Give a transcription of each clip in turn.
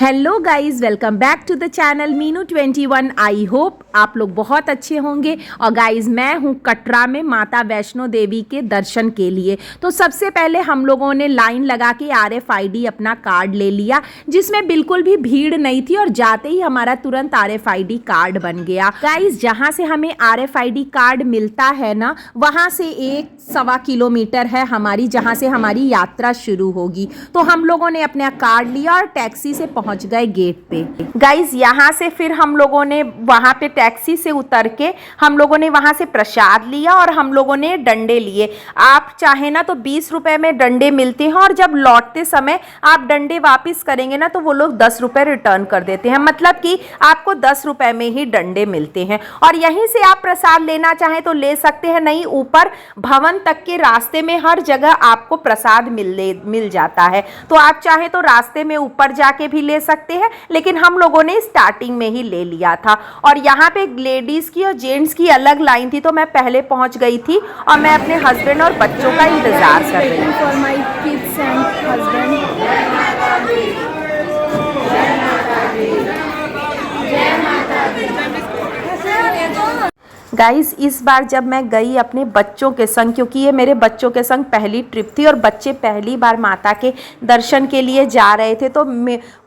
Hello guys, welcome back to the channel Meenu 21। I hope आप लोग बहुत अच्छे होंगे। और गाइस, मैं हूँ कटरा में माता वैष्णो देवी के दर्शन के लिए। तो सबसे पहले हम लोगों ने लाइन लगा के RFID अपना कार्ड ले लिया, जिसमें बिल्कुल भी भीड़ नहीं थी और जाते ही हमारा तुरंत RFID कार्ड बन गया। गाइस, जहाँ से हमें RFID कार्ड मिलता है ना, वहाँ से 1-1.25 किलोमीटर है हमारी, जहाँ से हमारी यात्रा शुरू होगी। तो हम लोगों ने अपना कार्ड लिया और टैक्सी से पहुंच गए गेट पे। गाइज, यहाँ से फिर हम लोगों ने वहाँ पे टैक्सी से उतर के हम लोगों ने वहाँ से प्रसाद लिया और हम लोगों ने डंडे लिए। आप चाहे ना तो 20 रुपए में डंडे मिलते हैं, और जब लौटते समय आप डंडे वापस करेंगे ना तो वो लोग 10 रुपए रिटर्न कर देते हैं। मतलब कि आपको 10 रुपए में ही डंडे मिलते हैं। और यहीं से आप प्रसाद लेना चाहें तो ले सकते हैं, नहीं ऊपर भवन तक के रास्ते में हर जगह आपको प्रसाद मिल जाता है। तो आप चाहे तो रास्ते में ऊपर जाके भी ले सकते हैं, लेकिन हम लोगों ने स्टार्टिंग में ही ले लिया था। और यहाँ पे लेडीज की और जेंट्स की अलग लाइन थी, तो मैं पहले पहुंच गई थी और मैं अपने हस्बैंड और बच्चों का इंतजार कर रही थी। For my kids and husband. Guys, इस बार जब मैं गई अपने बच्चों के संग, क्योंकि ये मेरे बच्चों के संग पहली ट्रिप थी और बच्चे पहली बार माता के दर्शन के लिए जा रहे थे, तो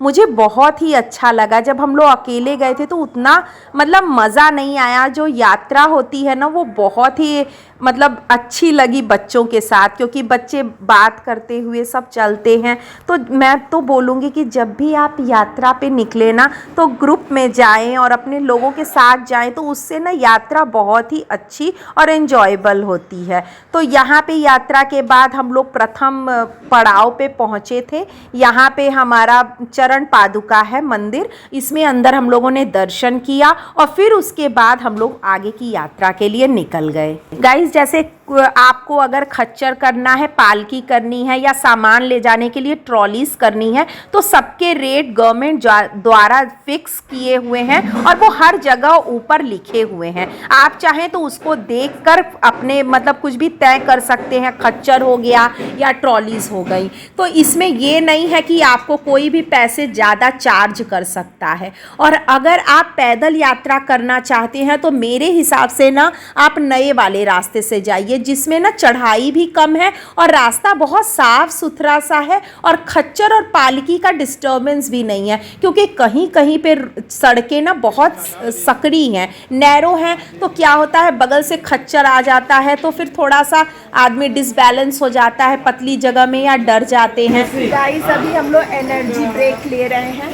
मुझे बहुत ही अच्छा लगा। जब हम लोग अकेले गए थे तो उतना मतलब मज़ा नहीं आया। जो यात्रा होती है ना, वो बहुत ही मतलब अच्छी लगी बच्चों के साथ, क्योंकि बच्चे बात करते हुए सब चलते हैं। तो मैं तो बोलूँगी कि जब भी आप यात्रा पे निकले ना, तो ग्रुप में जाएं और अपने लोगों के साथ जाएं, तो उससे ना यात्रा बहुत ही अच्छी और एंजॉयबल होती है। तो यहाँ पे यात्रा के बाद हम लोग प्रथम पड़ाव पे पहुँचे थे। यहाँ पे हमारा चरण पादुका है मंदिर, इसमें अंदर हम लोगों ने दर्शन किया और फिर उसके बाद हम लोग आगे की यात्रा के लिए निकल गए। गाइस, जैसे आपको अगर खच्चर करना है, पालकी करनी है या सामान ले जाने के लिए ट्रॉलीज करनी है, तो सबके रेट गवर्नमेंट द्वारा फिक्स किए हुए हैं और वो हर जगह ऊपर लिखे हुए हैं। आप चाहें तो उसको देखकर अपने मतलब कुछ भी तय कर सकते हैं, खच्चर हो गया या ट्रॉलीज हो गई। तो इसमें ये नहीं है कि आपको कोई भी पैसे ज़्यादा चार्ज कर सकता है। और अगर आप पैदल यात्रा करना चाहते हैं तो मेरे हिसाब से ना आप नए वाले रास्ते से जाइए, जिसमें ना चढ़ाई भी कम है और रास्ता बहुत साफ सुथरा सा है और खच्चर और पालकी का डिस्टर्बेंस भी नहीं है, क्योंकि कहीं कहीं पे सड़कें ना बहुत सकड़ी हैं, नैरो हैं। तो क्या होता है, बगल से खच्चर आ जाता है तो फिर थोड़ा सा आदमी डिसबैलेंस हो जाता है पतली जगह में या डर जाते हैं। गाइस, अभी हम लोग एनर्जी ब्रेक ले रहे हैं,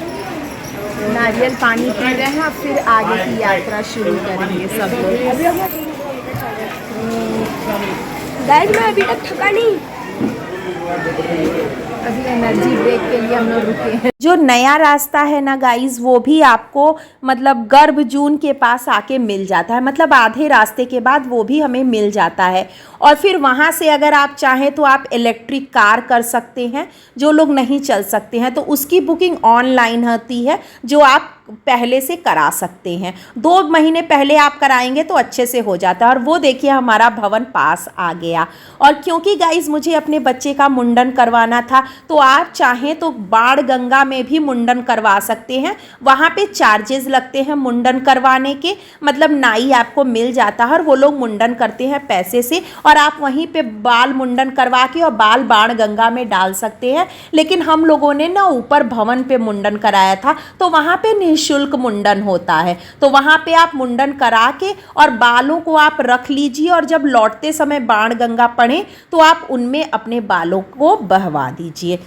नारियल पानी पी रहे हैं और फिर आगे की यात्रा शुरू करेंगे सब लोग। गाइस, मैं अभी तक थका नहीं। अभी एनर्जी ब्रेक के लिए हम लोग रुके हैं। जो नया रास्ता है ना गाइस, वो भी आपको मतलब गर्भ जून के पास आके मिल जाता है। मतलब आधे रास्ते के बाद वो भी हमें मिल जाता है। और फिर वहाँ से अगर आप चाहें तो आप इलेक्ट्रिक कार कर सकते हैं। जो लोग नहीं चल सकते हैं तो उसकी बुकिंग ऑनलाइन होती है, जो आप पहले से करा सकते हैं। 2 महीने पहले आप कराएंगे तो अच्छे से हो जाता है। और वो देखिए, हमारा भवन पास आ गया। और क्योंकि गाइस मुझे अपने बच्चे का मुंडन करवाना था, तो आप चाहें तो बाण गंगा में भी मुंडन करवा सकते हैं। वहाँ पे चार्जेस लगते हैं मुंडन करवाने के, मतलब नाई आपको मिल जाता है और वो लोग मुंडन करते हैं पैसे से, और आप वहीं पे बाल मुंडन करवा के और बाल बाण गंगा में डाल सकते हैं। लेकिन हम लोगों ने ना ऊपर भवन पे मुंडन कराया था, तो वहाँ पे निःशुल्क मुंडन होता है। तो वहाँ पे आप मुंडन करा के और बालों को आप रख लीजिए, और जब लौटते समय बाण गंगा पड़े तो आप उनमें अपने बालों को बहवा दीजिए।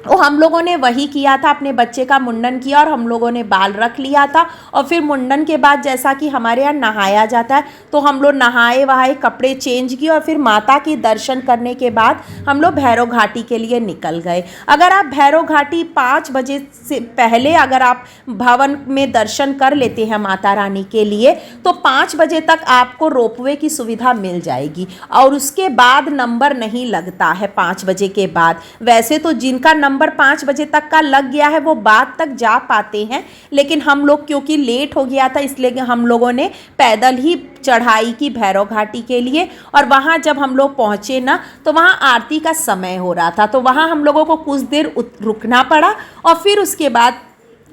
तो हम लोगों ने वही किया था, अपने बच्चे का मुंडन किया और हम लोगों ने बाल रख लिया था। और फिर मुंडन के बाद जैसा कि हमारे यहाँ नहाया जाता है, तो हम लोग नहाए वहाए, कपड़े चेंज किए और फिर माता की दर्शन करने के बाद हम लोग भैरव घाटी के लिए निकल गए। अगर आप भैरव घाटी 5 बजे से पहले अगर आप भवन में दर्शन कर लेते हैं माता रानी के लिए, तो 5 बजे तक आपको रोपवे की सुविधा मिल जाएगी। और उसके बाद नंबर नहीं लगता है 5 बजे के बाद। वैसे तो जिनका नंबर 5 बजे तक का लग गया है वो बाद तक जा पाते हैं, लेकिन हम लोग क्योंकि लेट हो गया था, इसलिए हम लोगों ने पैदल ही चढ़ाई की भैरव घाटी के लिए। और वहाँ जब हम लोग पहुँचे ना, तो वहाँ आरती का समय हो रहा था, तो वहाँ हम लोगों को कुछ देर रुकना पड़ा और फिर उसके बाद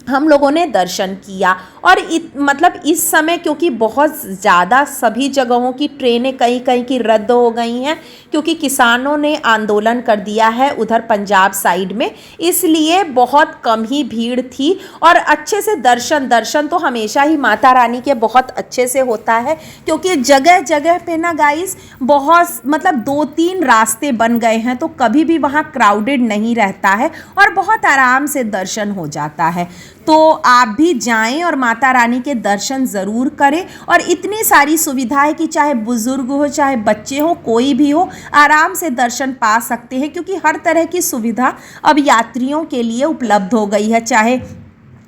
हम लोगों ने दर्शन किया। और मतलब इस समय क्योंकि बहुत ज़्यादा सभी जगहों की ट्रेनें कहीं कहीं की रद्द हो गई हैं, क्योंकि किसानों ने आंदोलन कर दिया है उधर पंजाब साइड में, इसलिए बहुत कम ही भीड़ थी। और अच्छे से दर्शन तो हमेशा ही माता रानी के बहुत अच्छे से होता है, क्योंकि जगह जगह पे ना गाइस बहुत मतलब 2-3 रास्ते बन गए हैं, तो कभी भी वहाँ क्राउडेड नहीं रहता है और बहुत आराम से दर्शन हो जाता है। तो आप भी जाएं और माता रानी के दर्शन ज़रूर करें। और इतनी सारी सुविधा है कि चाहे बुज़ुर्ग हो चाहे बच्चे हो कोई भी हो आराम से दर्शन पा सकते हैं, क्योंकि हर तरह की सुविधा अब यात्रियों के लिए उपलब्ध हो गई है। चाहे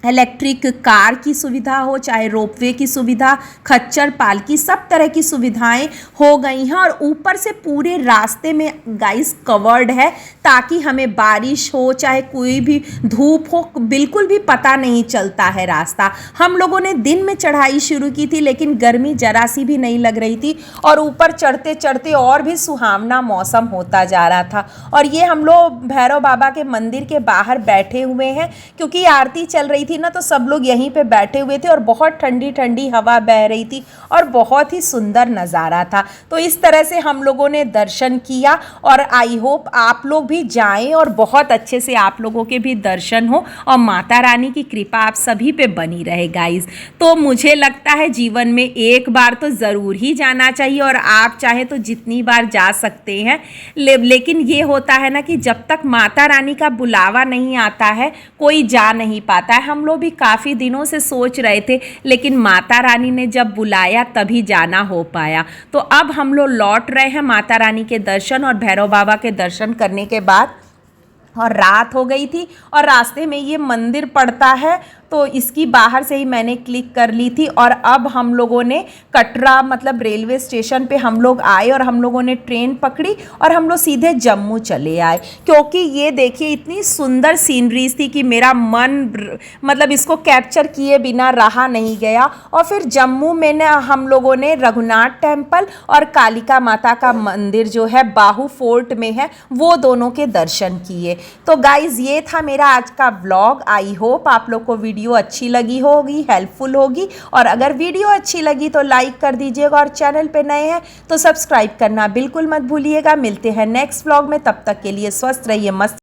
इलेक्ट्रिक कार की सुविधा हो, चाहे रोपवे की सुविधा, खच्चर पालकी, सब तरह की सुविधाएं हो गई हैं। और ऊपर से पूरे रास्ते में गाइस कवर्ड है, ताकि हमें बारिश हो चाहे कोई भी धूप हो बिल्कुल भी पता नहीं चलता है रास्ता। हम लोगों ने दिन में चढ़ाई शुरू की थी, लेकिन गर्मी जरा सी भी नहीं लग रही थी और ऊपर चढ़ते चढ़ते और भी सुहावना मौसम होता जा रहा था। और ये हम लोग भैरव बाबा के मंदिर के बाहर बैठे हुए हैं, क्योंकि आरती चल रही थी ना, तो सब लोग यहीं पे बैठे हुए थे और बहुत ठंडी ठंडी हवा बह रही थी और बहुत ही सुंदर नज़ारा था। तो इस तरह से हम लोगों ने दर्शन किया और आई होप आप लोग भी जाएं और बहुत अच्छे से आप लोगों के भी दर्शन हो और माता रानी की कृपा आप सभी पे बनी रहे गाइस। तो मुझे लगता है जीवन में एक बार तो ज़रूर ही जाना चाहिए, और आप चाहे तो जितनी बार जा सकते हैं। लेकिन ये होता है ना कि जब तक माता रानी का बुलावा नहीं आता है कोई जा नहीं पाता है। हम लोग भी काफ़ी दिनों से सोच रहे थे, लेकिन माता रानी ने जब बुलाया तभी जाना हो पाया। तो अब हम लोग लौट रहे हैं माता रानी के दर्शन और भैरव बाबा के दर्शन करने के बाद। और रात हो गई थी और रास्ते में ये मंदिर पड़ता है, तो इसकी बाहर से ही मैंने क्लिक कर ली थी। और अब हम लोगों ने कटरा मतलब रेलवे स्टेशन पे हम लोग आए और हम लोगों ने ट्रेन पकड़ी और हम लोग सीधे जम्मू चले आए, क्योंकि ये देखिए इतनी सुंदर सीनरीज थी कि मेरा मन मतलब इसको कैप्चर किए बिना रहा नहीं गया। और फिर जम्मू में ना हम लोगों ने रघुनाथ टेम्पल और कालिका माता का मंदिर जो है बाहू फोर्ट में है, वो दोनों के दर्शन किए। तो गाइज़ ये था मेरा आज का व्लॉग। आई होप आप लोग को वीडियो अच्छी लगी होगी, हेल्पफुल होगी। और अगर वीडियो अच्छी लगी तो लाइक कर दीजिएगा और चैनल पे नए हैं तो सब्सक्राइब करना बिल्कुल मत भूलिएगा। मिलते हैं नेक्स्ट व्लॉग में, तब तक के लिए स्वस्थ रहिए, मस्त